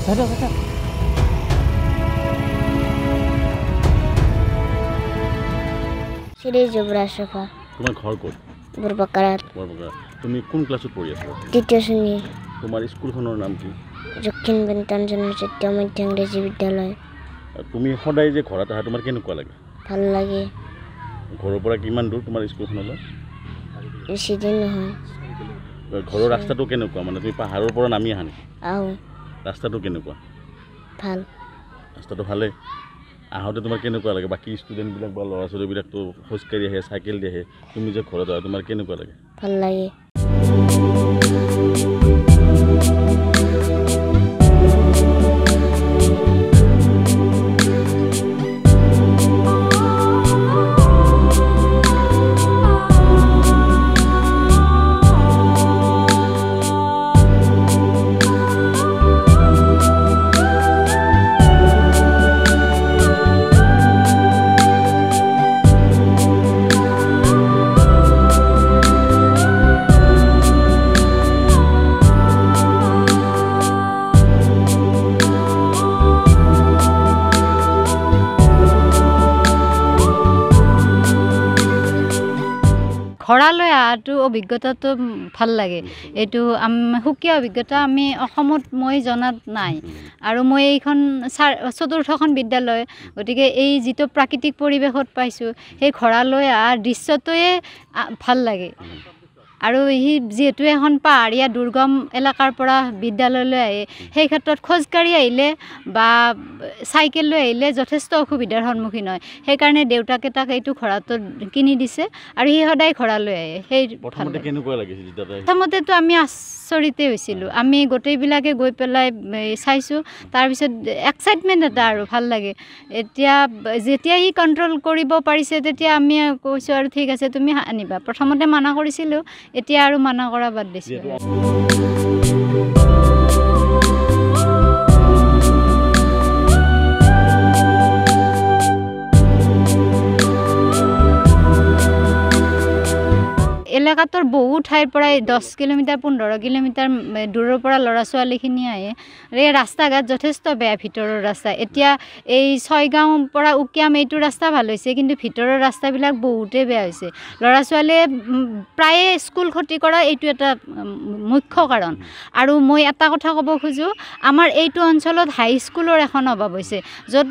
শ্ৰী যুবৰাজসভা। তোমাৰ ঘৰ ক'ত? বৰবাকাৰত। তুমি কোন ক্লাছত পঢ়ি আছা? তৃতীয় শ্ৰেণী। তোমাৰ স্কুলখনৰ নাম কি? দক্ষিণ বেণ্টাঞ্জনৰ মধ্য ইংৰাজী বিদ্যালয়। তুমি সদায় যে ঘৰত আহা তোমাৰ কেনেকুৱা লাগে? ভাল লাগে। ঘৰৰ পৰা কিমান দূৰ তোমাৰ স্কুলখনলৈ? বেছি দিন নহয়। ঘৰৰ ৰাস্তাটো কেনেকুৱা? মানে তুমি পাহাৰৰ পৰা নামি আহা নেকি? আহোঁ। ৰাস্তাটো কেনেকুৱা? ভাল। ৰাস্তাটো ভালেই। আহোঁতে তোমাৰ কেনেকুৱা লাগে? বাকী ষ্টুডেণ্টবিলাক বা ল'ৰা ছোৱালীবিলাকতো খোজকাঢ়ি আহে, চাইকেল দি আহে, তুমি যে ঘৰত আহা তোমাৰ কেনেকুৱা লাগে? ভাল লাগে। ঘৰলৈ অহাটো অভিজ্ঞতাটো ভাল লাগে। এইটো সুকীয়া অভিজ্ঞতা আমি অসমত মই জনাত নাই। আৰু মই এইখন চতুৰ্থখন বিদ্যালয়, গতিকে এই যিটো প্ৰাকৃতিক পৰিৱেশত পাইছোঁ সেই ঘৰলৈ অহাৰ দৃশ্যটোৱে ভাল লাগে। আৰু সি যিহেতু এখন পাহাৰীয়া দুৰ্গম এলেকাৰ পৰা বিদ্যালয়লৈ আহে, সেই ক্ষেত্ৰত খোজকাঢ়ি আহিলে বা চাইকেল লৈ আহিলে যথেষ্ট অসুবিধাৰ সন্মুখীন হয়। সেইকাৰণে দেউতাকে তাক এইটো ঘোঁৰাটো কিনি দিছে আৰু সি সদায় ঘোঁৰালৈ আহে। সেই প্ৰথমতেতো আমি আচৰিতে হৈছিলোঁ। আমি গোটেইবিলাকে গৈ পেলাই চাইছোঁ, তাৰপিছত এক্সাইটমেণ্ট এটা আৰু ভাল লাগে। এতিয়া যেতিয়া সি কণ্ট্ৰল কৰিব পাৰিছে তেতিয়া আমি কৈছোঁ আৰু ঠিক আছে তুমি আনিবা। প্ৰথমতে মানা কৰিছিলোঁ, এতিয়া আৰু মানা কৰা বাদ দিছোঁ। এলেকাটোৰ বহু ঠাইৰ পৰাই 10 কিলোমিটাৰ 15 কিলোমিটাৰ দূৰৰ পৰা ল'ৰা ছোৱালীখিনি আহে। এই ৰাস্তা ঘাট যথেষ্ট বেয়া, ভিতৰৰ ৰাস্তা। এতিয়া এই ছয়গাঁৱৰ পৰা উকিয়াম এইটো ৰাস্তা ভাল হৈছে, কিন্তু ভিতৰৰ ৰাস্তাবিলাক বহুতেই বেয়া হৈছে। ল'ৰা ছোৱালীয়ে প্ৰায়ে স্কুল ক্ষতি কৰা এইটো এটা মুখ্য কাৰণ। আৰু মই এটা কথা ক'ব খোজোঁ, আমাৰ এইটো অঞ্চলত হাইস্কুলৰ এখন অভাৱ হৈছে, য'ত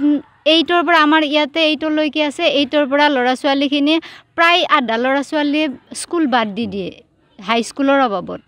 8ৰ পৰা আমাৰ ইয়াতে 8লৈকে আছে। 8ৰ পৰা ল'ৰা ছোৱালীখিনি প্ৰায় আধা ল'ৰা ছোৱালীয়ে স্কুল বাদ দি দিয়ে হাইস্কুলৰ অভাৱত।